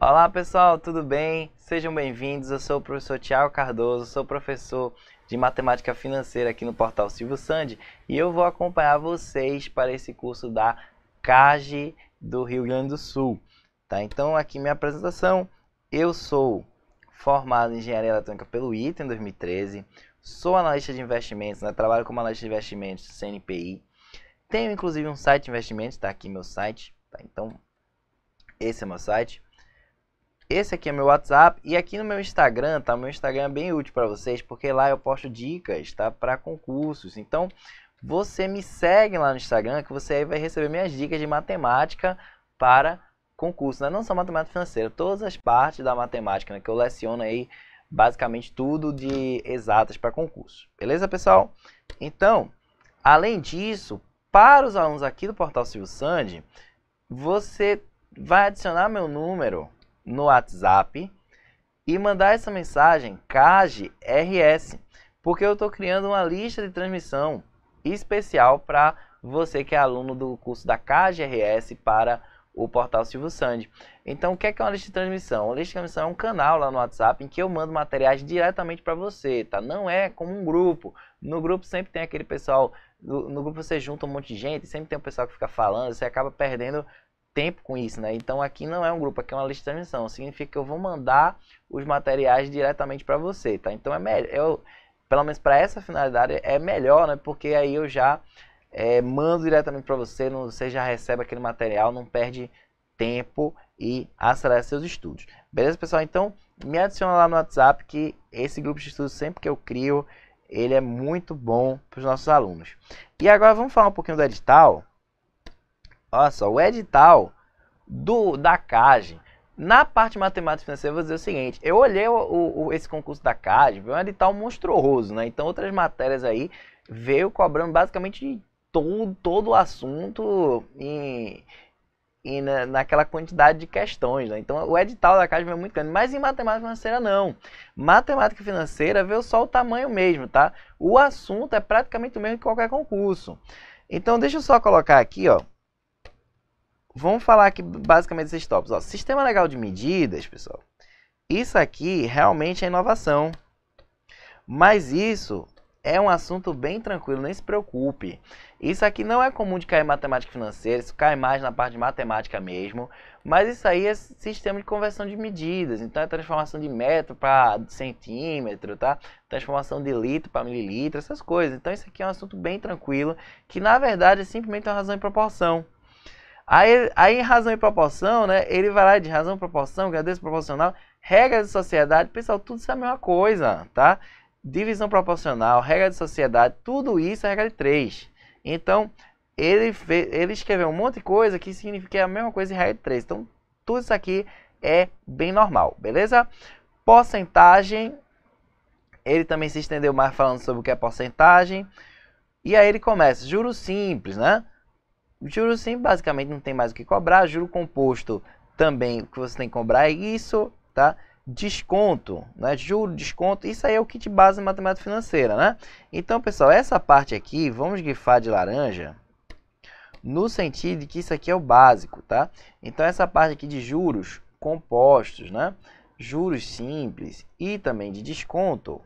Olá pessoal, tudo bem? Sejam bem-vindos. Eu sou o professor Thiago Cardoso, sou professor de Matemática Financeira aqui no Portal Silvio Sandi e eu vou acompanhar vocês para esse curso da CAGE do Rio Grande do Sul. Tá? Então aqui minha apresentação, eu sou formado em Engenharia Eletrônica pelo ITA em 2013, sou analista de investimentos, trabalho como analista de investimentos CNPI, tenho inclusive um site de investimentos, está aqui meu site, tá? Então esse é meu site. Esse aqui é meu WhatsApp e aqui no meu Instagram, tá? O meu Instagram é bem útil para vocês, porque lá eu posto dicas, tá? Para concursos. Então, você me segue lá no Instagram, que você aí vai receber minhas dicas de matemática para concurso, né? Não só matemática financeira, todas as partes da matemática, né? Que eu leciono aí basicamente tudo de exatas para concurso. Beleza, pessoal? Então, além disso, para os alunos aqui do Portal Silvio Sandi, você vai adicionar meu número no WhatsApp e mandar essa mensagem CAGE RS, porque eu estou criando uma lista de transmissão especial para você que é aluno do curso da CAGE RS para o Portal Silvio Sandi. Então, o que é uma lista de transmissão? Uma lista de transmissão é um canal lá no WhatsApp em que eu mando materiais diretamente para você, tá? Não é como um grupo. No grupo sempre tem aquele pessoal, no grupo você junta um monte de gente, sempre tem um pessoal que fica falando, você acaba perdendo tempo com isso, né? Então aqui não é um grupo, aqui é uma lista de transmissão. Significa que eu vou mandar os materiais diretamente para você, tá? Então é melhor, pelo menos para essa finalidade é melhor, né? Porque aí eu já mando diretamente para você, você já recebe aquele material, não perde tempo e acelera seus estudos. Beleza, pessoal? Então me adiciona lá no WhatsApp, que esse grupo de estudos sempre que eu crio, ele é muito bom para os nossos alunos. E agora vamos falar um pouquinho do edital. Olha só, o edital da CAGE, na parte de matemática financeira, eu vou dizer o seguinte, eu olhei esse concurso da CAGE, veio um edital monstruoso, né? Então outras matérias aí veio cobrando basicamente todo o assunto naquela quantidade de questões, né? Então o edital da CAGE veio muito grande, mas em matemática financeira não. Matemática financeira veio só o tamanho mesmo, tá? O assunto é praticamente o mesmo que qualquer concurso. Então deixa eu só colocar aqui, ó. Vamos falar aqui basicamente desses tópicos. Ó, sistema legal de medidas, pessoal. Isso aqui realmente é inovação. Mas isso é um assunto bem tranquilo, nem se preocupe. Isso aqui não é comum de cair em matemática financeira, isso cai mais na parte de matemática mesmo. Mas isso aí é sistema de conversão de medidas. Então é transformação de metro para centímetro, tá? Transformação de litro para mililitro, essas coisas. Então isso aqui é um assunto bem tranquilo, que na verdade é simplesmente uma razão e proporção. Aí em razão e proporção, né, ele vai lá de razão e proporção, grandeza proporcional, regra de sociedade, pessoal, tudo isso é a mesma coisa, tá? Divisão proporcional, regra de sociedade, tudo isso é regra de 3. Então, ele escreveu um monte de coisa que significa que é a mesma coisa em regra de 3. Então, tudo isso aqui é bem normal, beleza? Porcentagem, ele também se estendeu mais falando sobre o que é porcentagem. E aí ele começa, juros simples, né? Juro simples, basicamente não tem mais o que cobrar. Juro composto também, o que você tem que cobrar é isso, tá? Desconto, né? Juro, desconto, isso aí é o kit base de matemática financeira, né? Então, pessoal, essa parte aqui, vamos grifar de laranja, no sentido de que isso aqui é o básico, tá? Então, essa parte aqui de juros compostos, né? Juros simples e também de desconto,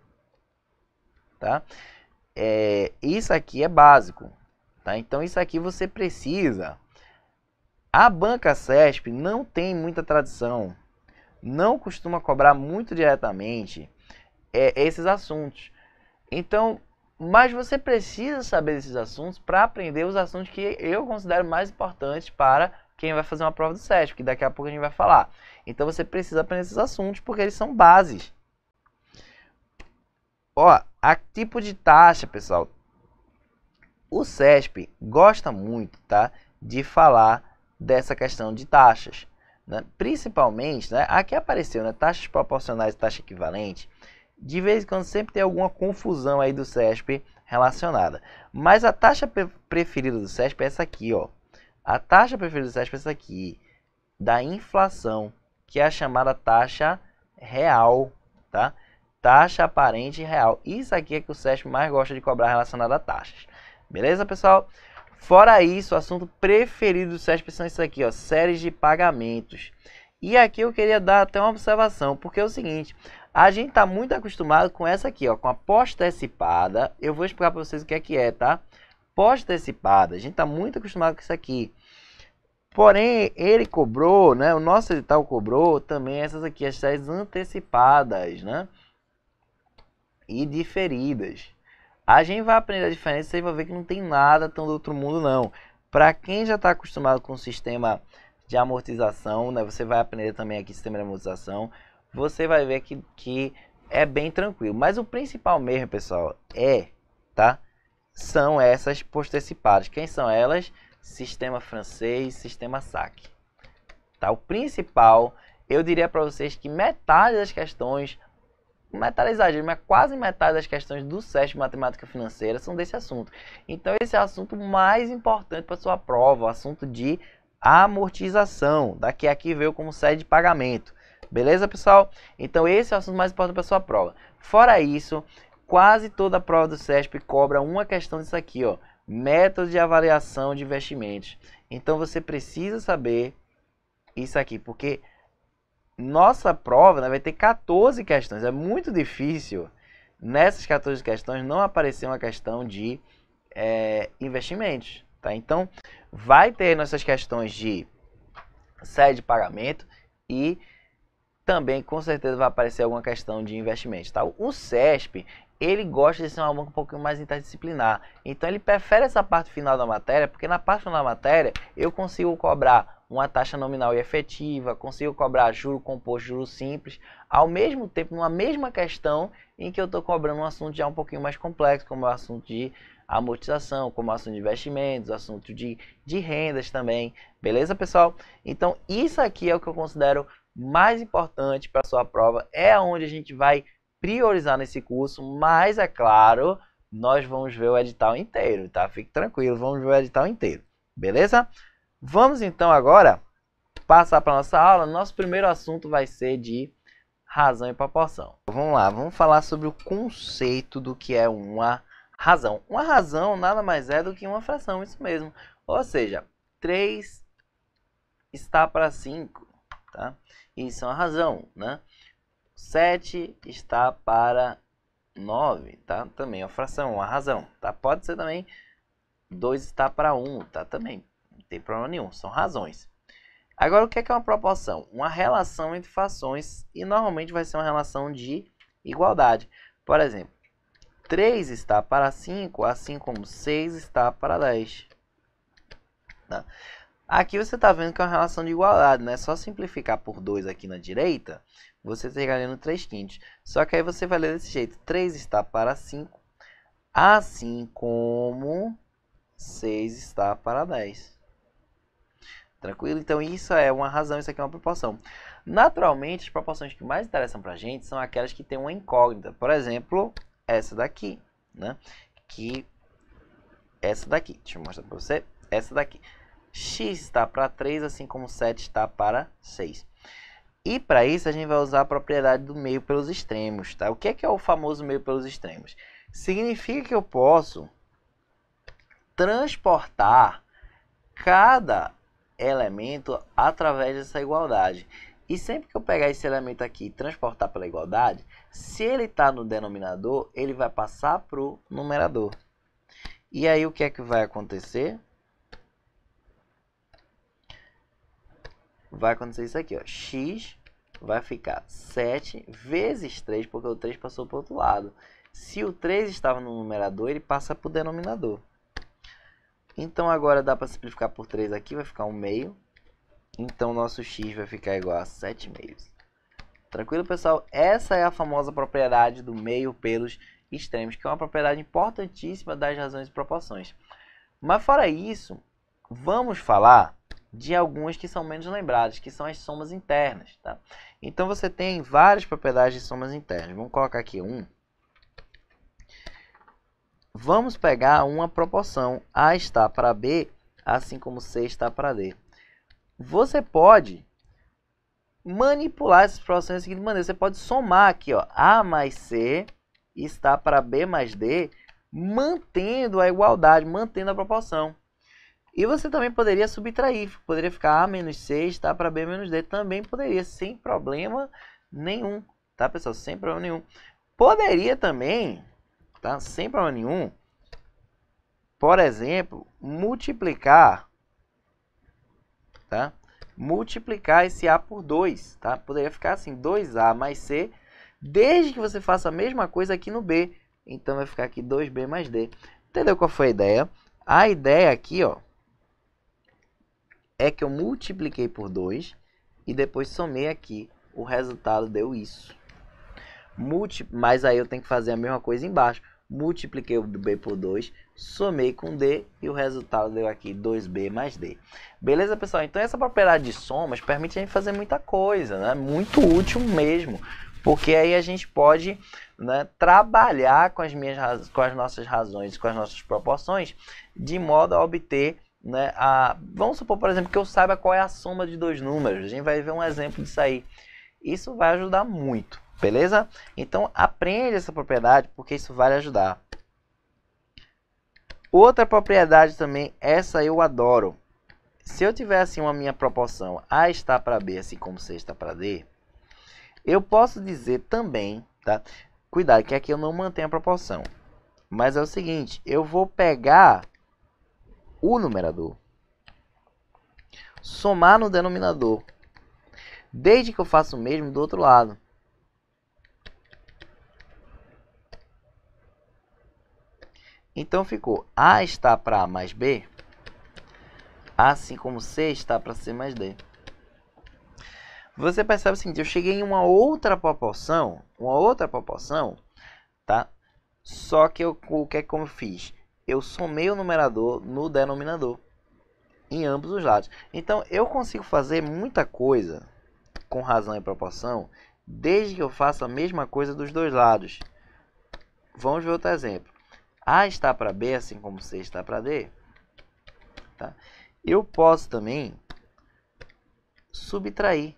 tá? Isso aqui é básico. Tá? Então isso aqui você precisa. A banca CESP não tem muita tradição, não costuma cobrar muito diretamente esses assuntos. Então, mas você precisa saber desses assuntos para aprender os assuntos que eu considero mais importantes para quem vai fazer uma prova do CESP, que daqui a pouco a gente vai falar. Então você precisa aprender esses assuntos porque eles são bases. Ó, a tipo de taxa, pessoal. O CESP gosta muito, tá, de falar dessa questão de taxas, né? Principalmente, né, aqui apareceu, né, taxas proporcionais e taxa equivalente. De vez em quando sempre tem alguma confusão aí do CESP relacionada. Mas a taxa preferida do CESP é essa aqui, ó. A taxa preferida do CESP é essa aqui, da inflação, que é a chamada taxa real, tá? Taxa aparente real. Isso aqui é que o CESP mais gosta de cobrar relacionado a taxas. Beleza, pessoal? Fora isso, o assunto preferido do CESP são isso aqui, ó, séries de pagamentos. E aqui eu queria dar até uma observação, porque é o seguinte, a gente está muito acostumado com essa aqui, ó, com a postecipada. Eu vou explicar para vocês o que é, tá? Postecipada, a gente está muito acostumado com isso aqui. Porém, ele cobrou, né? O nosso edital cobrou também essas aqui, as séries antecipadas, né? E diferidas. A gente vai aprender a diferença e vai ver que não tem nada tão do outro mundo, não. Para quem já está acostumado com o sistema de amortização, né? Você vai aprender também aqui sistema de amortização. Você vai ver que é bem tranquilo. Mas o principal mesmo, pessoal, tá? São essas postecipadas. Quem são elas? Sistema francês, sistema SAC. Tá? O principal, eu diria para vocês que metade das questões, metade é exagero, mas quase metade das questões do SESP Matemática Financeira são desse assunto. Então esse é o assunto mais importante para sua prova, o assunto de amortização, que aqui veio como sede de pagamento. Beleza, pessoal? Então esse é o assunto mais importante para sua prova. Fora isso, quase toda a prova do SESP cobra uma questão disso aqui, ó. Método de avaliação de investimentos. Então você precisa saber isso aqui, porque nossa prova, né, vai ter 14 questões. É muito difícil nessas 14 questões não aparecer uma questão de investimentos. Tá? Então vai ter nossas questões de sede de pagamento e também com certeza vai aparecer alguma questão de investimentos. Tá? O SESP, ele gosta de ser uma banca um pouquinho mais interdisciplinar. Então ele prefere essa parte final da matéria, porque na parte final da matéria eu consigo cobrar uma taxa nominal e efetiva, consigo cobrar juro composto, juro simples, ao mesmo tempo numa mesma questão em que eu estou cobrando um assunto já um pouquinho mais complexo, como é o assunto de amortização, como é o assunto de investimentos, assunto de rendas também. Beleza, pessoal? Então isso aqui é o que eu considero mais importante para a sua prova, é onde a gente vai priorizar nesse curso, mas é claro, nós vamos ver o edital inteiro, tá? Fique tranquilo, vamos ver o edital inteiro, beleza? Vamos então agora passar para nossa aula. Nosso primeiro assunto vai ser de razão e proporção. Vamos lá, vamos falar sobre o conceito do que é uma razão. Uma razão nada mais é do que uma fração, isso mesmo. Ou seja, 3 está para 5, tá? Isso é uma razão, né? 7 está para 9, tá? Também é uma fração, uma razão, tá? Pode ser também 2 está para 1, tá? Também, não tem problema nenhum, são razões. Agora, o que é uma proporção? Uma relação entre frações e normalmente vai ser uma relação de igualdade. Por exemplo, 3 está para 5, assim como 6 está para 10. Tá? Aqui você está vendo que é uma relação de igualdade, né? Só simplificar por 2 aqui na direita, você chegaria no 3/5. Só que aí você vai ler desse jeito. 3 está para 5, assim como 6 está para 10. Tranquilo? Então isso é uma razão, isso aqui é uma proporção. Naturalmente, as proporções que mais interessam para a gente são aquelas que têm uma incógnita. Por exemplo, essa daqui, né? Essa daqui, deixa eu mostrar para você. Essa daqui. X está para 3, assim como 7 está para 6. E para isso a gente vai usar a propriedade do meio pelos extremos, tá? O que é o famoso meio pelos extremos? Significa que eu posso transportar cada elemento através dessa igualdade. E sempre que eu pegar esse elemento aqui e transportar pela igualdade, se ele está no denominador, ele vai passar para o numerador. E aí o que é que vai acontecer? Vai acontecer isso aqui, ó. X vai ficar 7 vezes 3, porque o 3 passou para o outro lado. Se o 3 estava no numerador, ele passa para o denominador. Então agora dá para simplificar por 3 aqui, vai ficar 1 meio. Então nosso x vai ficar igual a 7 meios. Tranquilo, pessoal? Essa é a famosa propriedade do meio pelos extremos, que é uma propriedade importantíssima das razões e proporções. Mas fora isso, vamos falar de algumas que são menos lembradas, que são as somas internas, tá? Então você tem várias propriedades de somas internas. Vamos colocar aqui um. Vamos pegar uma proporção. A está para B, assim como C está para D. Você pode manipular essas proporções da seguinte maneira. Você pode somar aqui, ó, A mais C está para B mais D, mantendo a igualdade, mantendo a proporção. E você também poderia subtrair, poderia ficar A menos C está para B menos D, também poderia, sem problema nenhum, tá pessoal? Sem problema nenhum. Poderia também, tá? Sem problema nenhum, por exemplo, multiplicar, tá? Multiplicar esse A por 2, tá? Poderia ficar assim, 2A mais C, desde que você faça a mesma coisa aqui no B. Então vai ficar aqui 2B mais D. Entendeu qual foi a ideia? A ideia aqui, ó, é que eu multipliquei por 2 e depois somei aqui. O resultado deu isso. Mas aí eu tenho que fazer a mesma coisa embaixo. Multipliquei o B por 2, somei com D e o resultado deu aqui 2B mais D. Beleza, pessoal? Então essa propriedade de somas permite a gente fazer muita coisa, né? Muito útil mesmo. Porque aí a gente pode, né, trabalhar com as nossas razões, com as nossas proporções, de modo a obter, né, vamos supor, por exemplo, que eu saiba qual é a soma de dois números. A gente vai ver um exemplo disso aí. Isso vai ajudar muito, beleza? Então, aprende essa propriedade, porque isso vai ajudar. Outra propriedade também, essa eu adoro. Se eu tiver assim uma minha proporção A está para B, assim como C está para D, eu posso dizer também, tá? Cuidado, que aqui eu não mantenho a proporção. Mas é o seguinte, eu vou pegar o numerador, somar no denominador, desde que eu faça o mesmo do outro lado. Então ficou A está para A mais B, assim como C está para C mais D. Você percebe o seguinte, eu cheguei em uma outra proporção, tá? Só que o que é que eu fiz? Eu somei o numerador no denominador, em ambos os lados. Então, eu consigo fazer muita coisa com razão e proporção, desde que eu faça a mesma coisa dos dois lados. Vamos ver outro exemplo. A está para B, assim como C está para D. Tá? Eu posso também subtrair,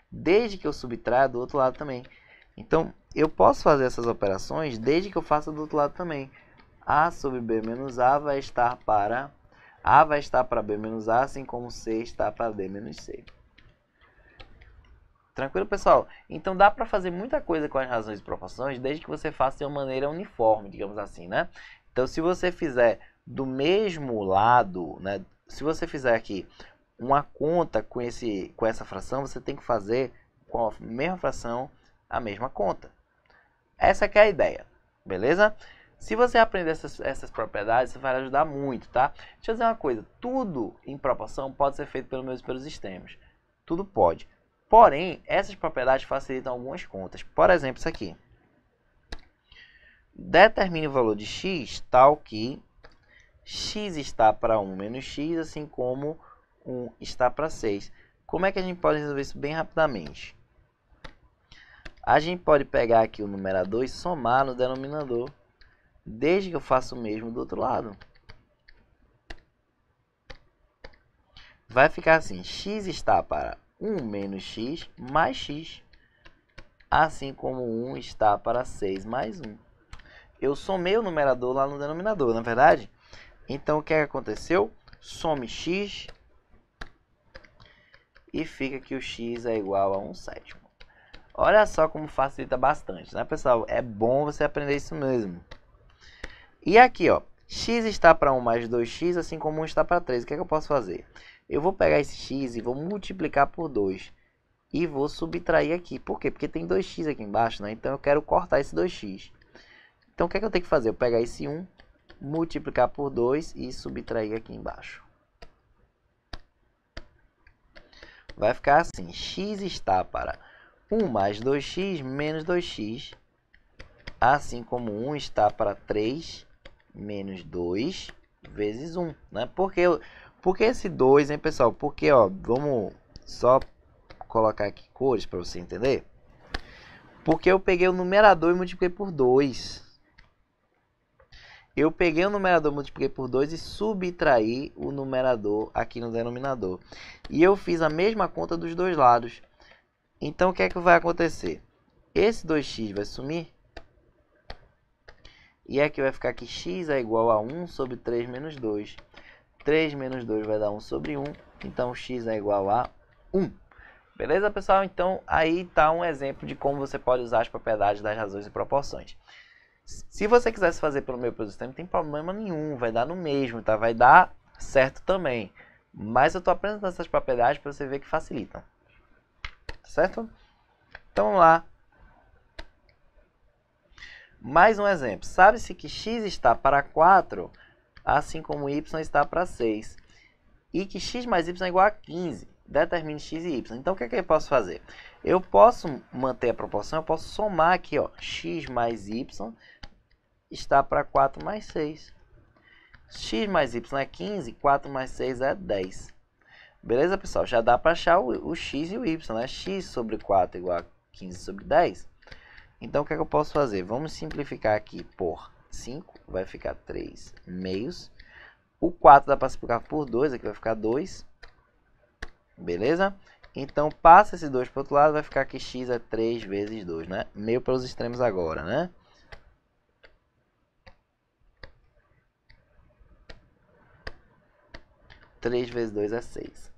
desde que eu subtraia do outro lado também. Então, eu posso fazer essas operações desde que eu faça do outro lado também. A sobre B menos A vai estar para B menos A, assim como C está para D menos C. Tranquilo, pessoal? Então, dá para fazer muita coisa com as razões e proporções, desde que você faça de uma maneira uniforme, digamos assim, né? Então, se você fizer do mesmo lado, né? Se você fizer aqui uma conta com essa fração, você tem que fazer com a mesma fração a mesma conta. Essa que é a ideia, beleza? Se você aprender essas propriedades, isso vai ajudar muito, tá? Deixa eu dizer uma coisa, tudo em proporção pode ser feito pelos extremos. Tudo pode. Porém, essas propriedades facilitam algumas contas. Por exemplo, isso aqui. Determine o valor de x tal que x está para 1 menos x, assim como 1 está para 6. Como é que a gente pode resolver isso bem rapidamente? A gente pode pegar aqui o numerador e somar no denominador, desde que eu faça o mesmo do outro lado. Vai ficar assim, x está para 1 menos x mais x, assim como 1 está para 6 mais 1. Eu somei o numerador lá no denominador, não é verdade? Então, o que aconteceu? Some x e fica que o x é igual a 1/7. Olha só como facilita bastante, né, pessoal? É bom você aprender isso mesmo. E aqui, ó, x está para 1 mais 2x, assim como 1 está para 3. O que é que eu posso fazer? Eu vou pegar esse x e vou multiplicar por 2. E vou subtrair aqui. Por quê? Porque tem 2x aqui embaixo, né? Então, eu quero cortar esse 2x. Então, o que é que eu tenho que fazer? Eu pegar esse 1, multiplicar por 2 e subtrair aqui embaixo. Vai ficar assim, x está para 1 mais 2x menos 2x, assim como 1 está para 3 menos 2 vezes 1, né? Porque esse 2, hein, pessoal? Porque, ó, vamos só colocar aqui cores para você entender. Porque eu peguei o numerador e multipliquei por 2. Eu peguei o numerador, multipliquei por 2 e subtraí o numerador aqui no denominador. E eu fiz a mesma conta dos dois lados. Então, o que é que vai acontecer? Esse 2x vai sumir. E aqui vai ficar que x é igual a 1 sobre 3 menos 2. 3 menos 2 vai dar 1 sobre 1. Então, x é igual a 1. Beleza, pessoal? Então, aí está um exemplo de como você pode usar as propriedades das razões e proporções. Se você quisesse fazer pelo meio pelo sistema, não tem problema nenhum. Vai dar no mesmo, tá? Vai dar certo também. Mas eu estou apresentando essas propriedades para você ver que facilitam. Certo? Então, vamos lá. Mais um exemplo. Sabe-se que x está para 4, assim como y está para 6. E que x mais y é igual a 15. Determine x e y. Então, o que é que eu posso fazer? Eu posso manter a proporção, eu posso somar aqui, ó, x mais y está para 4 mais 6. X mais y é 15, 4 mais 6 é 10. Beleza, pessoal? Já dá para achar o x e o y, né? X sobre 4 é igual a 15 sobre 10. Então, o que é que eu posso fazer? Vamos simplificar aqui por 5, vai ficar 3 meios. O 4 dá para simplificar por 2, aqui vai ficar 2. Beleza? Então, passa esse 2 para o outro lado, vai ficar que x é 3 vezes 2, né? Meio pelos extremos agora, né? Três vezes 2 é 6.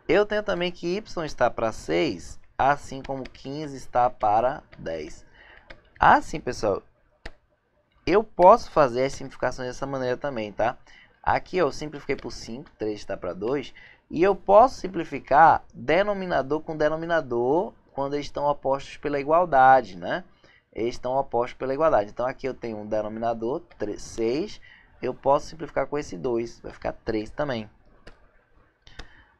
Eu tenho também que y está para 6, assim como 15 está para 10. Assim, pessoal, eu posso fazer as simplificações dessa maneira também, tá? Aqui eu simplifiquei por 5, 3 está para 2. E eu posso simplificar denominador com denominador quando eles estão opostos pela igualdade, né? Eles estão opostos pela igualdade. Então, aqui eu tenho um denominador, 6. Eu posso simplificar com esse 2, vai ficar 3 também.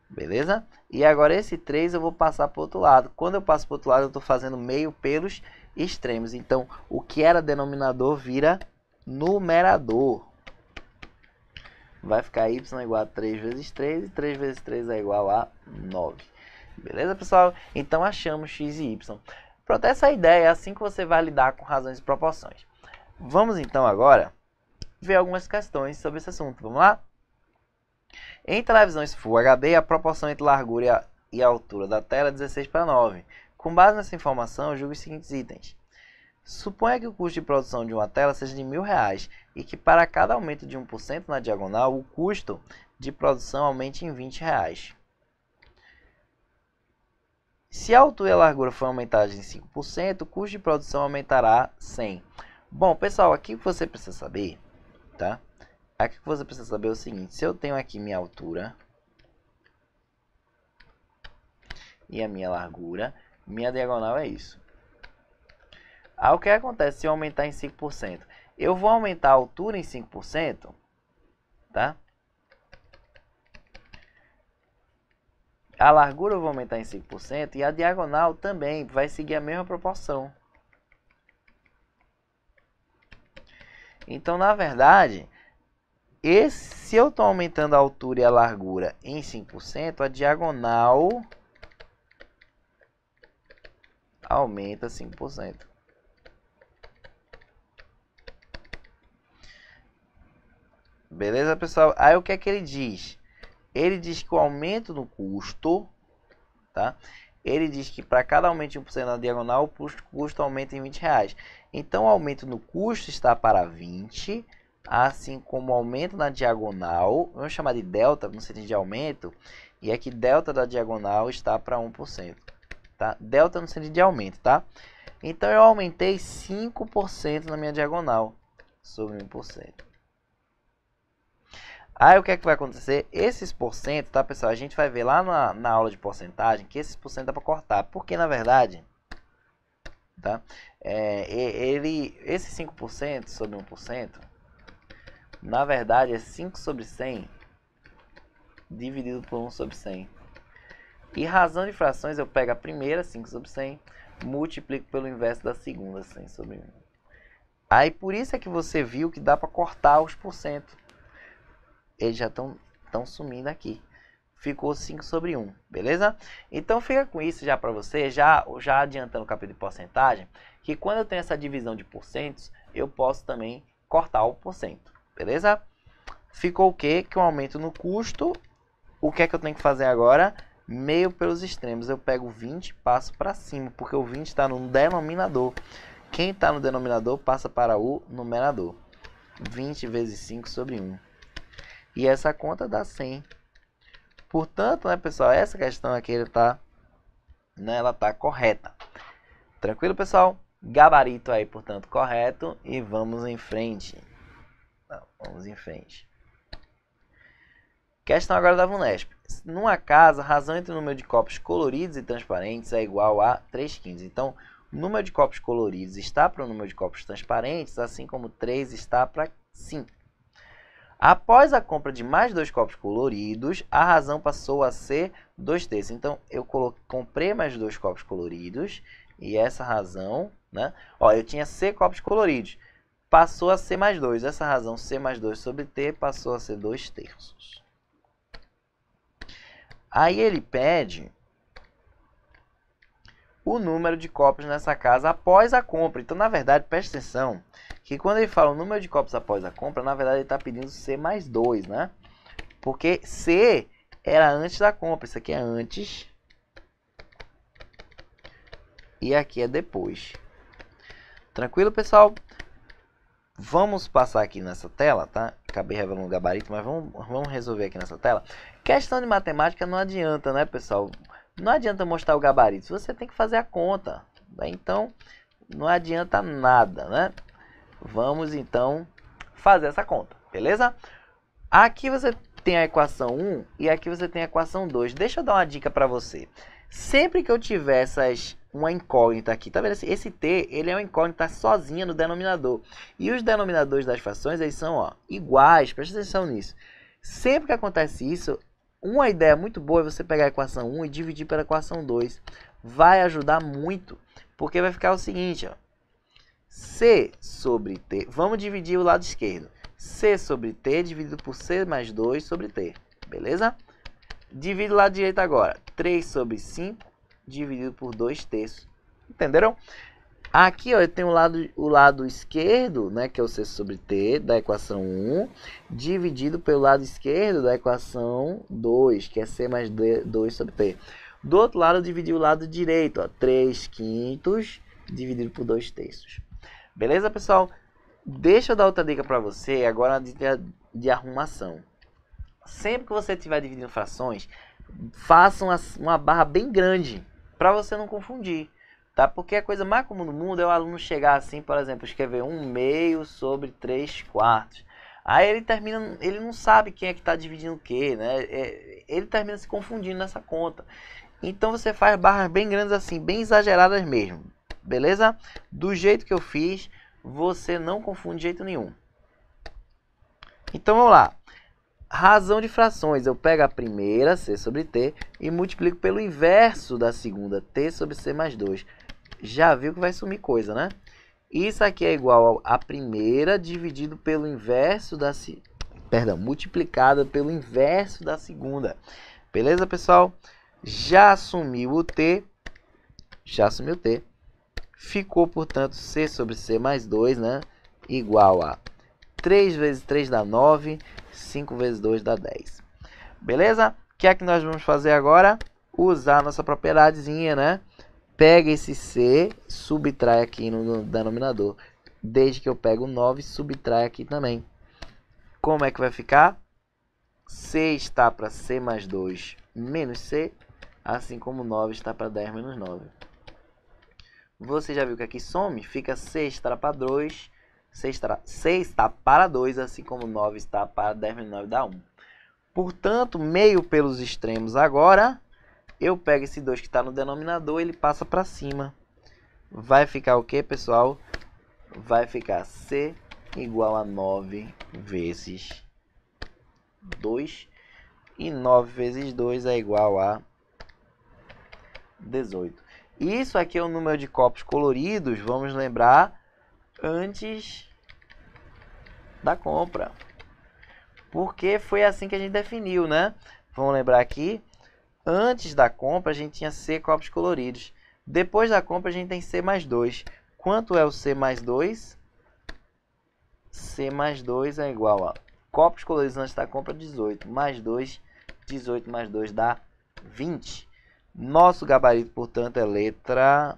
Beleza? E agora esse 3 eu vou passar para o outro lado. Quando eu passo para o outro lado, eu estou fazendo meio pelos extremos. Então, o que era denominador vira numerador. Vai ficar y igual a 3 vezes 3 e 3 vezes 3 é igual a 9. Beleza, pessoal? Então, achamos x e y. Pronto, essa ideia é assim que você vai lidar com razões e proporções. Vamos, então, agora ver algumas questões sobre esse assunto. Vamos lá? Em televisões Full HD, a proporção entre largura e altura da tela é 16 para 9. Com base nessa informação, julgue os seguintes itens. Suponha que o custo de produção de uma tela seja de R$1.000 e que para cada aumento de 1% na diagonal, o custo de produção aumente em R$20. Se a altura e a largura forem aumentadas em 5%, o custo de produção aumentará 100. Bom, pessoal, aqui que você precisa saber, tá? Aqui que você precisa saber é o seguinte, se eu tenho aqui minha altura e a minha largura, minha diagonal é isso. Aí o que acontece se eu aumentar em 5%? Eu vou aumentar a altura em 5%, tá? A largura eu vou aumentar em 5% e a diagonal também vai seguir a mesma proporção. Então, na verdade, se eu estou aumentando a altura e a largura em 5%, a diagonal aumenta 5%. Beleza, pessoal? Aí o que é que ele diz? Ele diz que o aumento no custo, tá? Ele diz que para cada aumento de 1% na diagonal, o custo aumenta em R$20. Então, o aumento no custo está para 20, assim como o aumento na diagonal, vamos chamar de delta, no sentido de aumento, e aqui delta da diagonal está para 1%. Tá? Delta no sentido de aumento, tá? Então, eu aumentei 5% na minha diagonal sobre 1%. Aí o que é que vai acontecer? Esses porcento, tá, pessoal? A gente vai ver lá na aula de porcentagem que esses porcento dá para cortar. Porque, na verdade, tá? Esse 5% sobre 1%, na verdade, é 5 sobre 100 dividido por 1 sobre 100. E razão de frações, eu pego a primeira, 5 sobre 100, multiplico pelo inverso da segunda, 100 sobre 1. Aí, por isso é que você viu que dá para cortar os porcento. Eles já estão sumindo aqui. Ficou 5 sobre 1, beleza? Então fica com isso já para você, já adiantando o capítulo de porcentagem, que quando eu tenho essa divisão de porcentos, eu posso também cortar o porcento, beleza? Ficou o quê? Que o aumento no custo, o que é que eu tenho que fazer agora? Meio pelos extremos, eu pego 20 e passo para cima, porque o 20 está no denominador. Quem está no denominador passa para o numerador. 20 vezes 5 sobre 1. E essa conta dá 100. Portanto, né, pessoal, essa questão aqui ela tá correta. Tranquilo, pessoal? Gabarito aí, portanto, correto. E vamos em frente. Vamos em frente. Questão agora da VUNESP. Numa casa, a razão entre o número de copos coloridos e transparentes é igual a 3/15. Então, o número de copos coloridos está para o número de copos transparentes, assim como 3 está para 5. Após a compra de mais 2 copos coloridos, a razão passou a ser 2/3. Então, eu comprei mais 2 copos coloridos e essa razão, né? Ó, eu tinha C copos coloridos, passou a ser mais 2. Essa razão C mais 2 sobre T passou a ser 2/3. Aí ele pede o número de copos nessa casa após a compra. Então, na verdade, preste atenção que quando ele fala o número de copos após a compra, na verdade ele está pedindo C mais 2, né? Porque C era antes da compra, isso aqui é antes e aqui é depois. Tranquilo, pessoal? Vamos passar aqui nessa tela, tá? Acabei revelando o gabarito, mas vamos resolver aqui nessa tela. Questão de matemática não adianta, né, pessoal? Não adianta mostrar o gabarito, você tem que fazer a conta, né? Então, não adianta nada, né? Vamos, então, fazer essa conta, beleza? Aqui você tem a equação 1 e aqui você tem a equação 2. Deixa eu dar uma dica para você. Sempre que eu tiver uma incógnita aqui, tá vendo? Esse T, ele é uma incógnita sozinha no denominador. E os denominadores das frações, eles são iguais, presta atenção nisso. Sempre que acontece isso, uma ideia muito boa é você pegar a equação 1 e dividir pela equação 2. Vai ajudar muito, porque vai ficar o seguinte, ó. C sobre T, vamos dividir o lado esquerdo. C sobre T dividido por C mais 2 sobre T, beleza? Divide o lado direito agora. 3 sobre 5 dividido por 2/3. Entenderam? Aqui, ó, eu tenho o lado esquerdo, né, que é o C sobre T da equação 1, dividido pelo lado esquerdo da equação 2, que é C mais 2 sobre T. Do outro lado, eu dividi o lado direito, ó, 3/5 dividido por 2/3. Beleza, pessoal? Deixa eu dar outra dica para você, agora uma dica de arrumação. Sempre que você estiver dividindo frações, faça uma barra bem grande, para você não confundir. Tá? Porque a coisa mais comum do mundo é o aluno chegar assim, por exemplo, escrever 1/2 sobre 3/4. Aí ele não sabe quem é que está dividindo o que, né? Ele termina se confundindo nessa conta. Então você faz barras bem grandes assim, bem exageradas mesmo. Beleza? Do jeito que eu fiz, você não confunde de jeito nenhum. Então vamos lá. Razão de frações, eu pego a primeira, C sobre T, e multiplico pelo inverso da segunda, T sobre C mais 2. Já viu que vai sumir coisa, né? Isso aqui é igual a primeira dividido pelo inverso da... multiplicada pelo inverso da segunda. Beleza, pessoal? Já sumiu o T. Ficou, portanto, C sobre C mais 2, né? Igual a 3 vezes 3 dá 9, 5 vezes 2 dá 10. Beleza? O que é que nós vamos fazer agora? Usar a nossa propriedadezinha, né? Pega esse C, subtrai aqui no denominador. Desde que eu pego o 9, subtrai aqui também. Como é que vai ficar? C está para C mais 2 menos C, assim como 9 está para 10 menos 9. Você já viu que aqui some? Fica C está para 2, C está para 2, assim como 9 está para 10 menos 9 dá 1. Portanto, meio pelos extremos agora, eu pego esse 2 que está no denominador, ele passa para cima. Vai ficar o que, pessoal? Vai ficar C igual a 9 vezes 2. E 9 vezes 2 é igual a 18. Isso aqui é o número de copos coloridos, vamos lembrar, antes da compra. Porque foi assim que a gente definiu, né? Vamos lembrar aqui, antes da compra a gente tinha C copos coloridos. Depois da compra a gente tem C mais 2. Quanto é o C mais 2? C mais 2 é igual a copos coloridos antes da compra, 18. Mais 2, 18 mais 2 dá 20. Nosso gabarito, portanto, é letra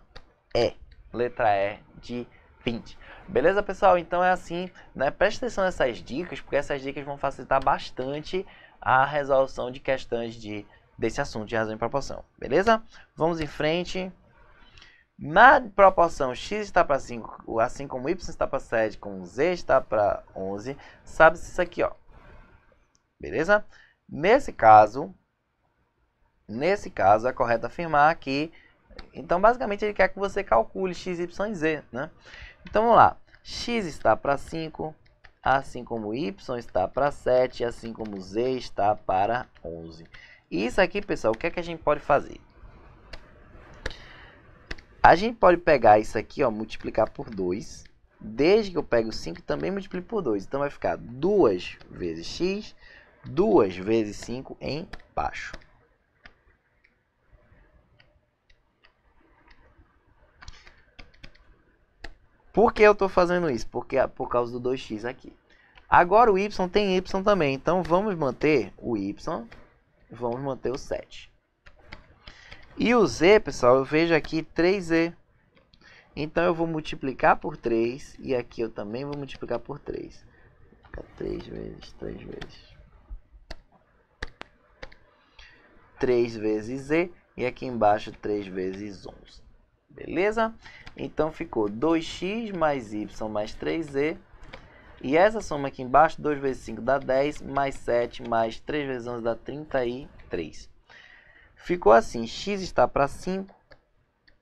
E. Letra E de 20. Beleza, pessoal? Então é assim, né? Preste atenção nessas dicas, porque essas dicas vão facilitar bastante a resolução de questões desse assunto de razão e proporção. Beleza? Vamos em frente. Na proporção x está para 5, assim como y está para 7, como z está para 11, sabe-se isso aqui, ó. Beleza? Nesse caso, é correto afirmar que... Então, basicamente, ele quer que você calcule x, y e z, né? Então, vamos lá. X está para 5, assim como y está para 7, assim como z está para 11. E isso aqui, pessoal, o que é que a gente pode fazer? A gente pode pegar isso aqui, ó, multiplicar por 2. Desde que eu pego 5, também multiplico por 2. Então, vai ficar 2 vezes x, 2 vezes 5 embaixo. Por que eu estou fazendo isso? Porque por causa do 2x aqui. Agora o y tem y também. Então, vamos manter o y, vamos manter o 7. E o z, pessoal, eu vejo aqui 3z. Então, eu vou multiplicar por 3. E aqui eu também vou multiplicar por 3. Fica 3 vezes 3 vezes. 3 vezes z. E aqui embaixo 3 vezes 11. Beleza? Então, ficou 2x mais y mais 3z. E essa soma aqui embaixo, 2 vezes 5 dá 10, mais 7, mais 3 vezes 11 dá 33. Ficou assim, x está para 5,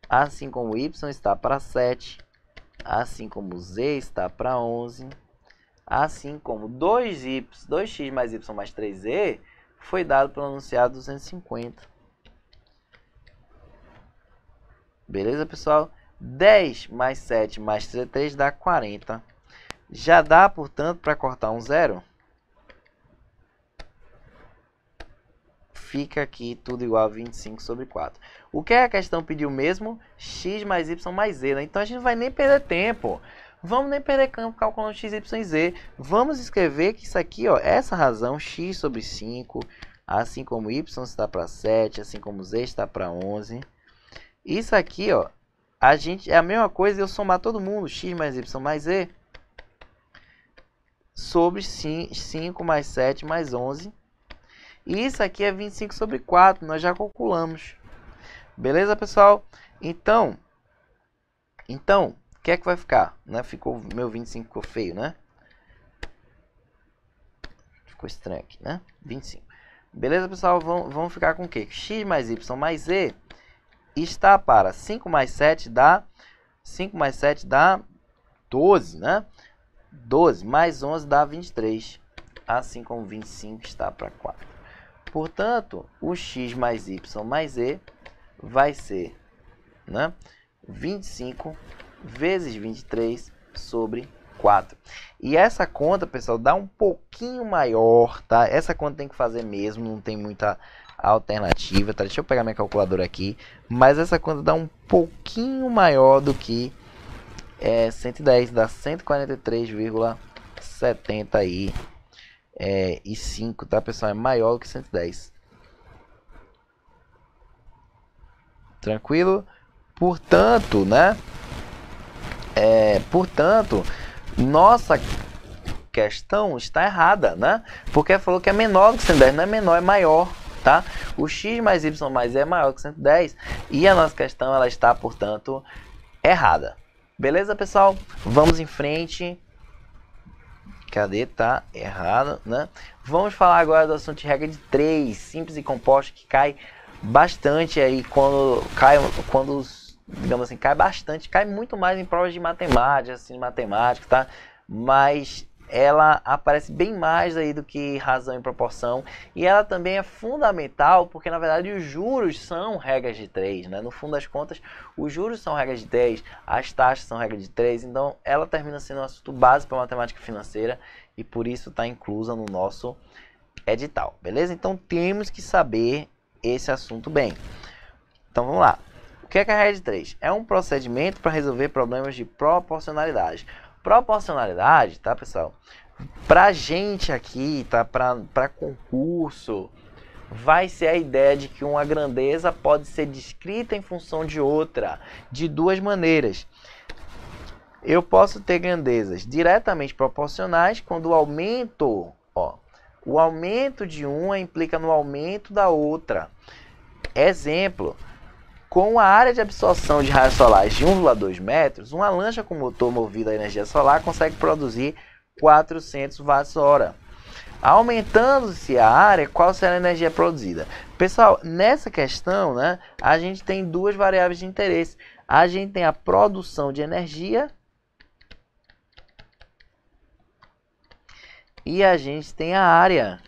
assim como y está para 7, assim como z está para 11, assim como 2x mais y mais 3z foi dado pelo enunciado 250. Beleza, pessoal? 10 mais 7 mais 33 dá 40. Já dá, portanto, para cortar um zero. Fica aqui tudo igual a 25 sobre 4. O que a questão pediu mesmo? X mais y mais z, né? Então a gente não vai nem perder tempo. Vamos nem perder tempo calculando x, y e z. Vamos escrever que isso aqui, ó, essa razão, x sobre 5, assim como y está para 7, assim como z está para 11. Isso aqui, ó, é a mesma coisa eu somar todo mundo, x mais y mais z, sobre 5 mais 7 mais 11. E isso aqui é 25 sobre 4, nós já calculamos. Beleza, pessoal? Então, o que é que vai ficar? Né? Meu 25 ficou feio, né? Ficou estranho aqui, né? 25. Beleza, pessoal? Vamos ficar com o quê? X mais y mais z está para 5 mais 7 dá 12, né? 12 mais 11 dá 23, assim como 25 está para 4. Portanto, o x mais y mais z vai ser, né, 25 vezes 23 sobre 4. E essa conta, pessoal, dá um pouquinho maior, tá? Essa conta tem que fazer mesmo, não tem muita alternativa, tá? Deixa eu pegar minha calculadora aqui. Mas essa conta dá um pouquinho maior do que 110, dá 143,75, tá, pessoal? É maior do que 110. Tranquilo? Portanto, né? Portanto, nossa questão está errada, né? Porque falou que é menor do que 110, não é menor, é maior, tá? O x mais y mais z é maior que 110 e a nossa questão ela está, portanto, errada. Beleza, pessoal? Vamos em frente. Cadê? Tá errado, né? Vamos falar agora do assunto de regra de 3, simples e composto, que cai bastante aí digamos assim, cai bastante, cai muito mais em provas de matemática, assim, matemática, tá? Mas ela aparece bem mais aí do que razão e proporção, e ela também é fundamental porque na verdade os juros são regras de 3, né? No fundo das contas, os juros são regras de 3, as taxas são regras de 3, então ela termina sendo um assunto básico para matemática financeira e por isso está inclusa no nosso edital, beleza? Então temos que saber esse assunto bem. Então vamos lá. O que é a regra de 3? É um procedimento para resolver problemas de proporcionalidade. Proporcionalidade, tá, pessoal? Pra gente aqui, tá? Pra concurso, vai ser a ideia de que uma grandeza pode ser descrita em função de outra, de duas maneiras. eu posso ter grandezas diretamente proporcionais quando o aumento, o aumento de uma implica no aumento da outra. Exemplo, com a área de absorção de raios solares de 1,2 metros, uma lancha com motor movido a energia solar consegue produzir 400 watts-hora. Aumentando-se a área, qual será a energia produzida? Pessoal, nessa questão, né, a gente tem duas variáveis de interesse. A gente tem a produção de energia e a gente tem a área.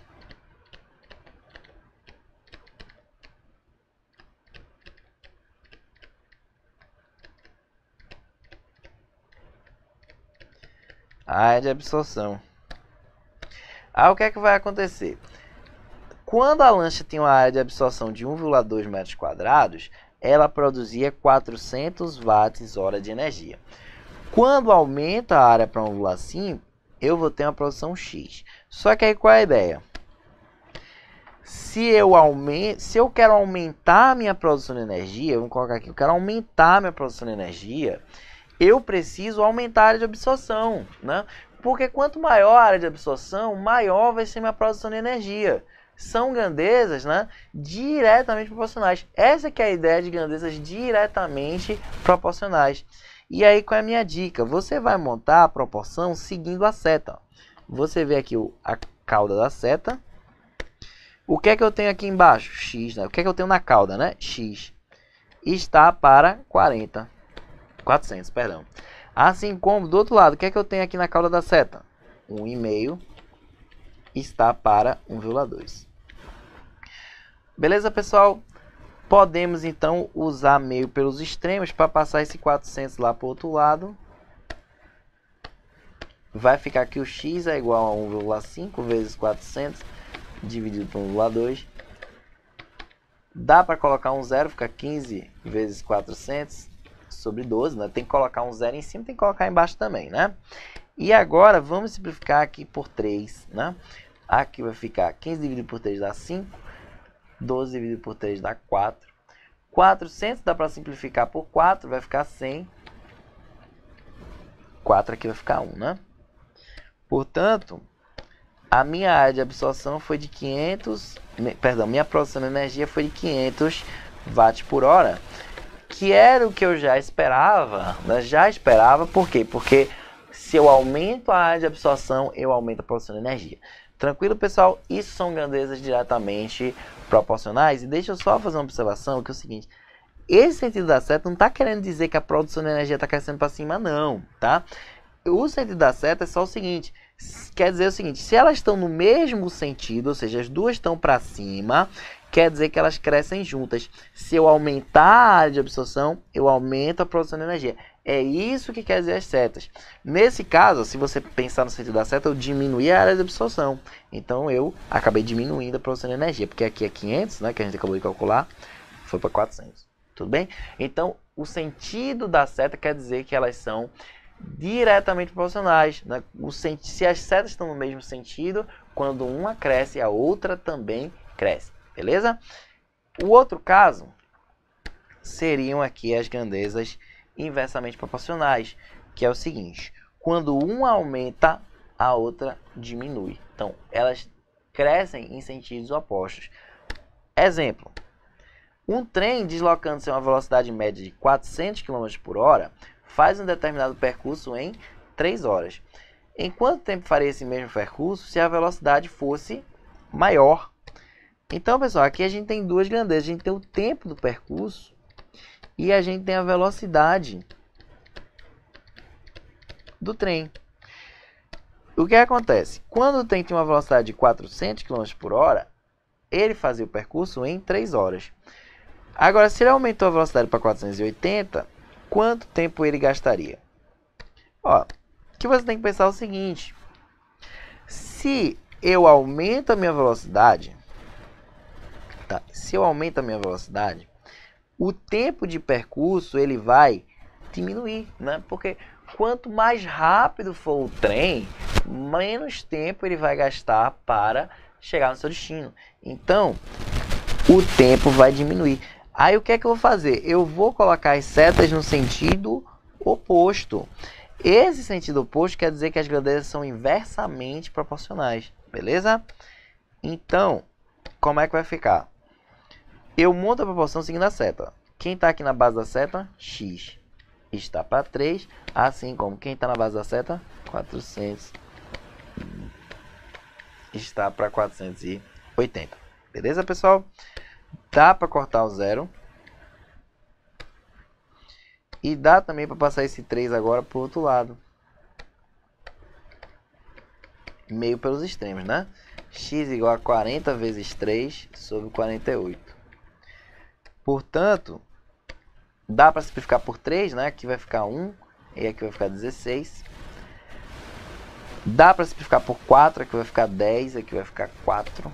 A área de absorção. Aí o que é que vai acontecer? Quando a lancha tinha uma área de absorção de 1,2 metros quadrados, ela produzia 400 watts-hora de energia. Quando aumenta a área para 1,5, eu vou ter uma produção X. Só que aí qual é a ideia? Se eu quero aumentar a minha produção de energia, vamos colocar aqui, eu quero aumentar a minha produção de energia, eu preciso aumentar a área de absorção, né? Porque quanto maior a área de absorção, maior vai ser minha produção de energia. São grandezas, né, diretamente proporcionais. Essa que é a ideia de grandezas diretamente proporcionais. E aí, qual é a minha dica? Você vai montar a proporção seguindo a seta. Você vê aqui a cauda da seta. O que é que eu tenho aqui embaixo? X, né? O que é que eu tenho na cauda, né? X. Está para 400, perdão. Assim como, do outro lado, o que é que eu tenho aqui na cauda da seta? 1,5 está para 1,2. Beleza, pessoal? Podemos, então, usar meio pelos extremos para passar esse 400 lá para o outro lado. Vai ficar que o x é igual a 1,5 vezes 400 dividido por 1,2. Dá para colocar um zero, fica 15 vezes 400 sobre 12, né? Tem que colocar um zero em cima, tem que colocar embaixo também, né? E agora vamos simplificar aqui por 3, né? Aqui vai ficar 15 dividido por 3 dá 5, 12 dividido por 3 dá 4. 400 dá para simplificar por 4, vai ficar 100. 4 aqui vai ficar 1, né? Portanto, a minha área de absorção foi de 500, perdão, minha produção de energia foi de 500 watts por hora, que era o que eu já esperava, né? Já esperava, por quê? Porque se eu aumento a área de absorção, eu aumento a produção de energia. Tranquilo, pessoal? Isso são grandezas diretamente proporcionais. E deixa eu só fazer uma observação, que é o seguinte. Esse sentido da seta não está querendo dizer que a produção de energia está crescendo para cima, não, tá? O sentido da seta é só o seguinte. Quer dizer o seguinte, se elas estão no mesmo sentido, ou seja, as duas estão para cima, quer dizer que elas crescem juntas. Se eu aumentar a área de absorção, eu aumento a produção de energia. É isso que quer dizer as setas. Nesse caso, se você pensar no sentido da seta, eu diminuí a área de absorção. Então, eu acabei diminuindo a produção de energia. Porque aqui é 500, né, que a gente acabou de calcular, foi para 400. Tudo bem? Então, o sentido da seta quer dizer que elas são diretamente proporcionais, né? Se as setas estão no mesmo sentido, quando uma cresce, a outra também cresce. Beleza? O outro caso seriam aqui as grandezas inversamente proporcionais, que é o seguinte: quando uma aumenta, a outra diminui. Então, elas crescem em sentidos opostos. Exemplo: um trem deslocando-se a uma velocidade média de 400 km por hora faz um determinado percurso em 3 horas. Em quanto tempo faria esse mesmo percurso se a velocidade fosse maior? Então, pessoal, aqui a gente tem duas grandezas. A gente tem o tempo do percurso e a gente tem a velocidade do trem. O que acontece? Quando o trem tem uma velocidade de 400 km por hora, ele fazia o percurso em 3 horas. Agora, se ele aumentou a velocidade para 480, quanto tempo ele gastaria? Ó, o que você tem que pensar é o seguinte: se eu aumento a minha velocidade, tá? Se eu aumento a minha velocidade, o tempo de percurso ele vai diminuir, né? Porque quanto mais rápido for o trem, menos tempo ele vai gastar para chegar no seu destino. Então, o tempo vai diminuir. Aí o que é que eu vou fazer? Eu vou colocar as setas no sentido oposto. Esse sentido oposto quer dizer que as grandezas são inversamente proporcionais, beleza? Então, como é que vai ficar? Eu monto a proporção seguindo a seta. Quem está aqui na base da seta? X está para 3, assim como quem está na base da seta? 400 está para 480. Beleza, pessoal? Dá para cortar o zero. E dá também para passar esse 3 agora para o outro lado. Meio pelos extremos, né? X igual a 40 vezes 3 sobre 48. Portanto, dá para simplificar por 3, né? Aqui vai ficar 1 e aqui vai ficar 16. Dá para simplificar por 4, aqui vai ficar 10, aqui vai ficar 4.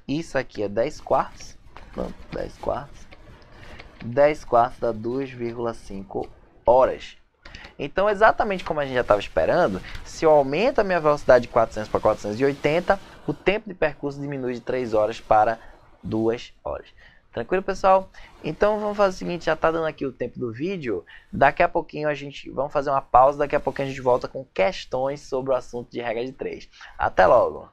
Isso aqui é 10 quartos. Não, 10 quartos. 10 quartos dá 2,5 horas. Então, exatamente como a gente já estava esperando, se eu aumento a minha velocidade de 400 para 480, o tempo de percurso diminui de 3 horas para 2 horas. Tranquilo, pessoal? Então, vamos fazer o seguinte, já está dando aqui o tempo do vídeo. Daqui a pouquinho vamos fazer uma pausa, daqui a pouquinho a gente volta com questões sobre o assunto de regra de 3. Até logo!